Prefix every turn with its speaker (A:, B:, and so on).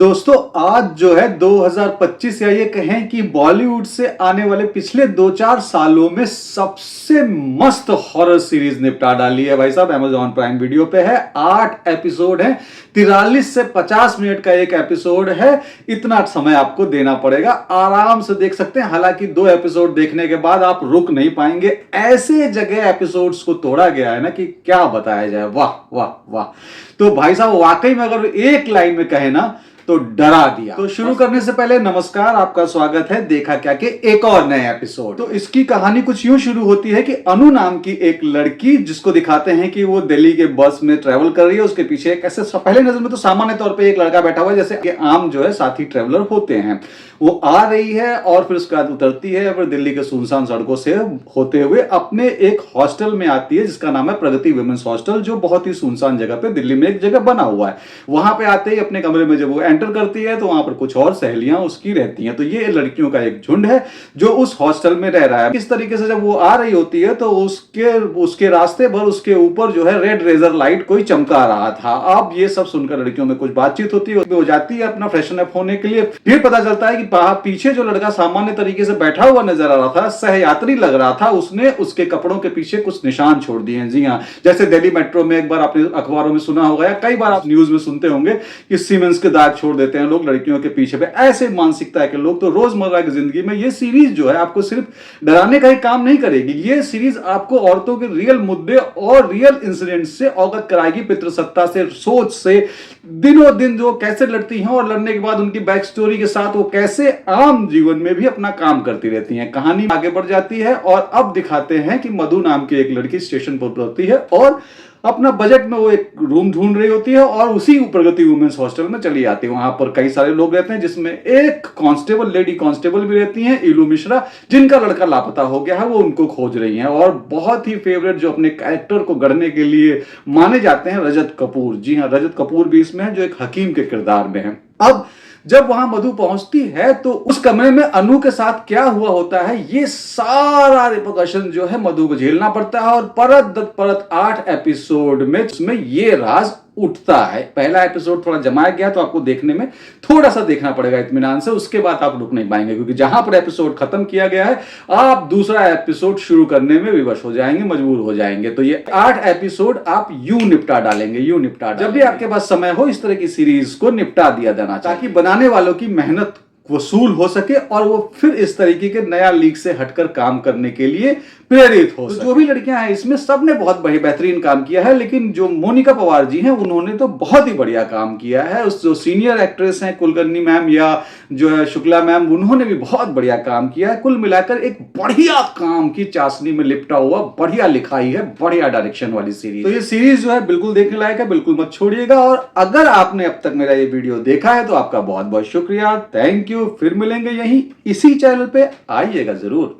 A: दोस्तों आज जो है 2025 या ये कहें कि बॉलीवुड से आने वाले पिछले 2-4 सालों में सबसे मस्त हॉरर सीरीज निपटा डाली है भाई साहब। Amazon प्राइम वीडियो पे है, 8 एपिसोड हैं, 43 से 50 मिनट का एक एपिसोड है। इतना समय आपको देना पड़ेगा, आराम से देख सकते हैं। हालांकि 2 एपिसोड देखने के बाद आप रुक नहीं पाएंगे, ऐसे जगह एपिसोड्स को तोड़ा गया है ना कि क्या बताया जाए। वाह वाह वाह। तो भाई साहब वाकई में अगर एक लाइन में कहे ना तो डरा दिया। तो शुरू करने से पहले नमस्कार, आपका स्वागत है देखा क्या के एक और नए एपिसोड। तो इसकी कहानी कुछ यूं शुरू होती है कि अनु नाम की एक लड़की, जिसको दिखाते हैं कि वो दिल्ली के बस में ट्रेवल कर रही है, उसके पीछे एक ऐसे पहले नजर में तो सामान्य तौर पे एक लड़का बैठा हुआ है, जैसे कि आम जो है साथी ट्रेवलर होते हैं। वो आ रही है और फिर उसके बाद उतरती है, फिर दिल्ली के सुनसान सड़कों से होते हुए अपने एक हॉस्टल में आती है जिसका नाम है प्रगति वुमेन्स हॉस्टल, जो बहुत ही सुनसान जगह पे दिल्ली में एक जगह बना हुआ है। वहां पे आते ही अपने कमरे में जब वो एंटर करती है तो वहां पर कुछ और सहेलियां उसकी रहती हैं। तो ये लड़कियों का एक झुंड है जो उस हॉस्टल में रह रहा है। इस तरीके से जब वो आ रही होती है तो उसके रास्ते भर उसके ऊपर जो है रेड रेजर लाइट कोई चमका रहा था। अब ये सब सुनकर लड़कियों में कुछ बातचीत होती है, उसमें हो जाती है अपना फ्रेशन अप होने के लिए। फिर पता चलता है कि पीछे जो लड़का सामान्य तरीके से बैठा हुआ नजर आ रहा था, सहयात्री लग रहा था, उसने उसके कपड़ों के पीछे कुछ निशान छोड़ दिए हैं। जी हाँ, जैसे दिल्ली मेट्रो में एक बार आपने अखबारों में सुना होगा या कई बार आप न्यूज में सुनते होंगे कि सीमेंस के दाग छोड़ देते हैं लोग लड़कियों के पीछे पे। ऐसे मानसिकता के लोग तो रोजमर्रा की जिंदगी में ये सीरीज जो है आपको सिर्फ डराने का ही काम नहीं करेगी, ये सीरीज आपको औरतों के रियल मुद्दे और रियल इंसिडेंट से अवगत कराएगी, पितृसत्ता से, सोच से, दिनों दिन जो कैसे लड़ती हैं और लड़ने के बाद उनकी बैक स्टोरी के साथ वो कैसे आम जीवन में भी अपना काम करती रहती हैं। कहानी आगे बढ़ जाती है और अब दिखाते हैं कि मधु नाम की एक लड़की स्टेशन पर उतरती है और अपना बजट में वो एक रूम ढूंढ रही होती है और उसी प्रगति वुमेन्स हॉस्टल में चली आती है। वहां पर कई सारे लोग रहते हैं, जिसमें एक कांस्टेबल, लेडी कांस्टेबल भी रहती हैं, इलू मिश्रा, जिनका लड़का लापता हो गया है, वो उनको खोज रही हैं। और बहुत ही फेवरेट जो अपने कैरेक्टर को गढ़ने के लिए माने जाते हैं, रजत कपूर। जी हाँ, रजत कपूर भी इसमें है, जो एक हकीम के किरदार में है। अब जब वहां मधु पहुंचती है तो उस कमरे में अनु के साथ क्या हुआ होता है, ये सारा रिपोर्टेशन जो है मधु को झेलना पड़ता है। और परत दर परत 8 एपिसोड में उसमें ये राज उठता है। पहला एपिसोड थोड़ा जमाया गया तो आपको देखने में थोड़ा सा देखना पड़ेगा इत्मीनान से, उसके बाद आप रुक नहीं पाएंगे, क्योंकि जहां पर एपिसोड खत्म किया गया है आप दूसरा एपिसोड शुरू करने में विवश हो जाएंगे, मजबूर हो जाएंगे। तो ये 8 एपिसोड आप यूं निपटा डालेंगे। जब भी आपके पास समय हो इस तरह की सीरीज को निपटा दिया जाना, ताकि बनाने वालों की मेहनत वसूल हो सके और वो फिर इस तरीके के नया लीग से हटकर काम करने के लिए प्रेरित हो सके। जो भी लड़कियां हैं इसमें सबने बहुत बेहतरीन काम किया है, लेकिन जो मोनिका पवार जी हैं उन्होंने तो बहुत ही बढ़िया काम किया है। उस जो सीनियर एक्ट्रेस हैं कुलकर्णी मैम या जो है शुक्ला मैम, उन्होंने भी बहुत बढ़िया काम किया है। कुल मिलाकर एक बढ़िया काम की चाशनी में लिपटा हुआ बढ़िया लिखाई है, बढ़िया डायरेक्शन वाली सीरीज। तो ये सीरीज जो है बिल्कुल देखने लायक है, बिल्कुल मत छोड़िएगा। और अगर आपने अब तक मेरा ये वीडियो देखा है तो आपका बहुत बहुत शुक्रिया, थैंक यू। फिर मिलेंगे यहीं इसी चैनल पे, आइएगा जरूर।